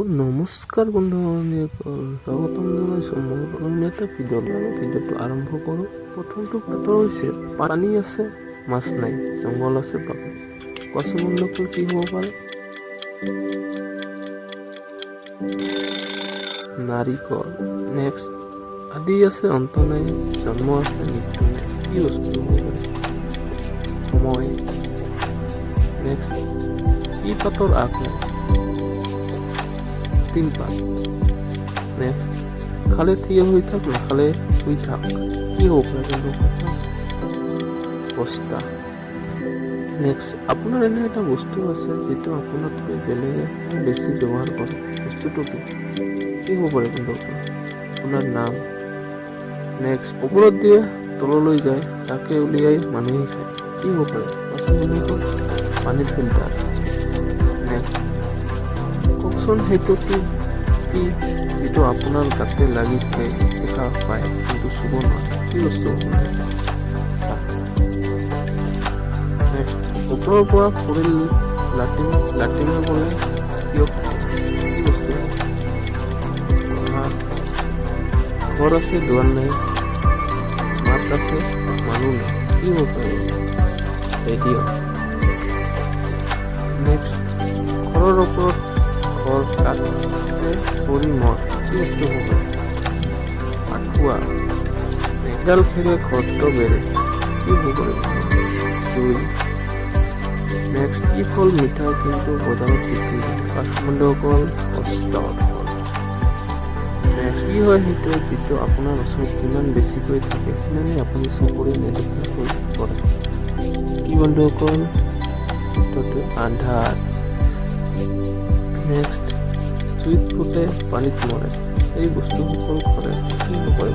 নমস্কাৰ বন্ধুসকল, স্বাগতম জনাইছোঁ মোৰ অন্য এটা ভিডিঅ'টো আৰম্ভ কৰোঁ। প্ৰথমটো পাতৰ হৈছে পানী আছে মাছ নাই, জংঘল আছে পানী। কোৱাচোন বন্ধুসকল কি হ'ব পাৰে? নাৰিকল। নেক্সট আদি আছে অন্ত নাই, জন্ম আছে মৃত্যু নাই। কি বস্তু হ'ব পাৰে? সময়। নেক্সট কি পাতৰ আগ নাই? তিন পাত। নেক্সট খালে থিয় হৈ থাক, নাখালে শুই থাক। কি হ'ব পাৰে বন্ধু? বস্তা। নেক্সট আপোনাৰ এনে এটা বস্তু আছে যিটো আপোনাতকৈ বেলেগে বেছি ব্যৱহাৰ কৰে, বস্তুটো কি হ'ব পাৰে বন্ধুসকল? আপোনাৰ নাম। নেক্সট ওপৰত দিয়ে তললৈ যায়, তাকে উলিয়াই মানুহে খায়। কি হ'ব পাৰে? বন্ধুসকল পানীৰ ফিল্টাৰ। নেক্সট কওকচোন সেইটো কি যিটো আপোনাৰ গাতে লাগি থাকে, দেখা পায় কিন্তু চুব নোৱাৰে? কি বস্তু? নেক্সট ওপৰৰ পৰা পৰিল লাটিমে বোলে কিয়? কি বস্তু? ঘৰ আছে দুৱাৰ নাই, মাত আছে মানুহ নাই। কি হ'ব পাৰে? ৰেডিঅ'। নেক্সট ঘৰৰ ওপৰত ঘৰ কাটে পৰি মৰ। কি বস্তু হ'ব পাৰে? আঁঠুৱা। এডাল খেৰে ঘৰটো বেৰে। কি হ'ব পাৰে? জুই। নেক্সট কি ফল মিঠা কিন্তু বজাৰত বিক্ৰী নহয়? বন্ধুসকল কষ্টৰ ফল। নেক্সট কি হয় সেইটো যিটো আপোনাৰ ওচৰত যিমান বেছিকৈ থাকে সিমানেই আপুনি চকুৰে নেদেখাকৈ কৰে? কি বন্ধুসকল? আন্ধাৰ। নেক্সট জুইত ফুটে পানীত মৰে। এই বস্তুসকল কৰে কি নকৰে